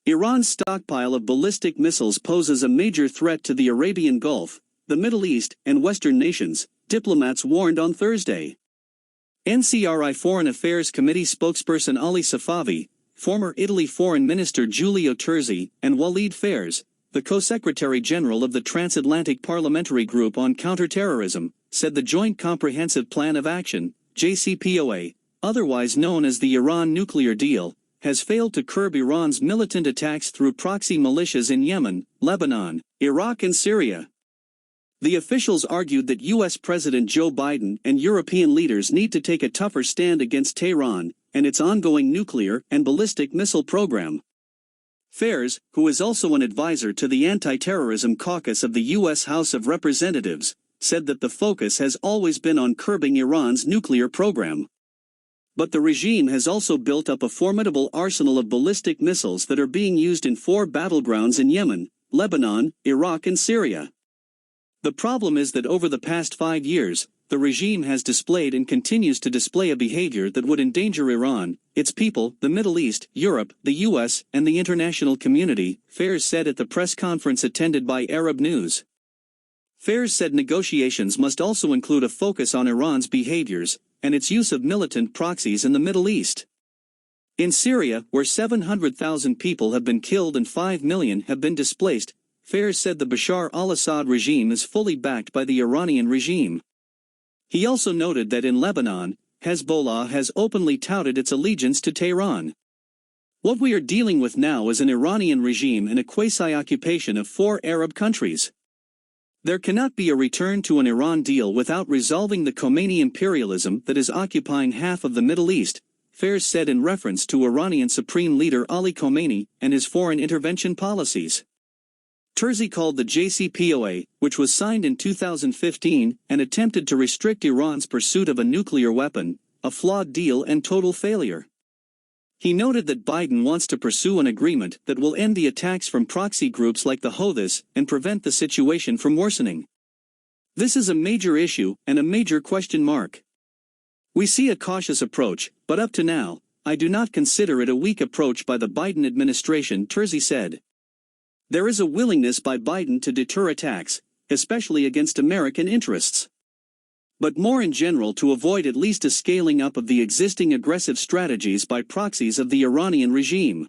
Iran's stockpile of ballistic missiles poses a major threat to the Arabian Gulf, the Middle East, and Western nations, diplomats warned on Thursday. NCRI Foreign Affairs Committee spokesperson Ali Safavi, former Italy Foreign Minister Giulio Terzi, and Walid Phares, the Co-Secretary General of the Transatlantic Parliamentary Group on Counterterrorism, said the Joint Comprehensive Plan of Action, JCPOA, otherwise known as the Iran nuclear deal, has failed to curb Iran's militant attacks through proxy militias in Yemen, Lebanon, Iraq and Syria. The officials argued that U.S. President Joe Biden and European leaders need to take a tougher stand against Tehran and its ongoing nuclear and ballistic missile program. Phares, who is also an advisor to the anti-terrorism caucus of the U.S. House of Representatives, said that the focus has always been on curbing Iran's nuclear program. But the regime has also built up a formidable arsenal of ballistic missiles that are being used in 4 battlegrounds in Yemen, Lebanon, Iraq and Syria. The problem is that over the past 5 years, the regime has displayed and continues to display a behavior that would endanger Iran, its people, the Middle East, Europe, the US, and the international community, Phares said at the press conference attended by Arab News. Phares said negotiations must also include a focus on Iran's behaviors and its use of militant proxies in the Middle East. In Syria, where 700,000 people have been killed and 5 million have been displaced, Phares said the Bashar al-Assad regime is fully backed by the Iranian regime. He also noted that in Lebanon, Hezbollah has openly touted its allegiance to Tehran. What we are dealing with now is an Iranian regime and a quasi-occupation of 4 Arab countries. There cannot be a return to an Iran deal without resolving the Khomeini imperialism that is occupying half of the Middle East, Phares said in reference to Iranian Supreme Leader Ali Khamenei and his foreign intervention policies. Terzi called the JCPOA, which was signed in 2015 and attempted to restrict Iran's pursuit of a nuclear weapon, a flawed deal and total failure. He noted that Biden wants to pursue an agreement that will end the attacks from proxy groups like the Houthis and prevent the situation from worsening. This is a major issue and a major question mark. We see a cautious approach, but up to now, I do not consider it a weak approach by the Biden administration, Terzi said. There is a willingness by Biden to deter attacks, especially against American interests. But more in general to avoid at least a scaling up of the existing aggressive strategies by proxies of the Iranian regime.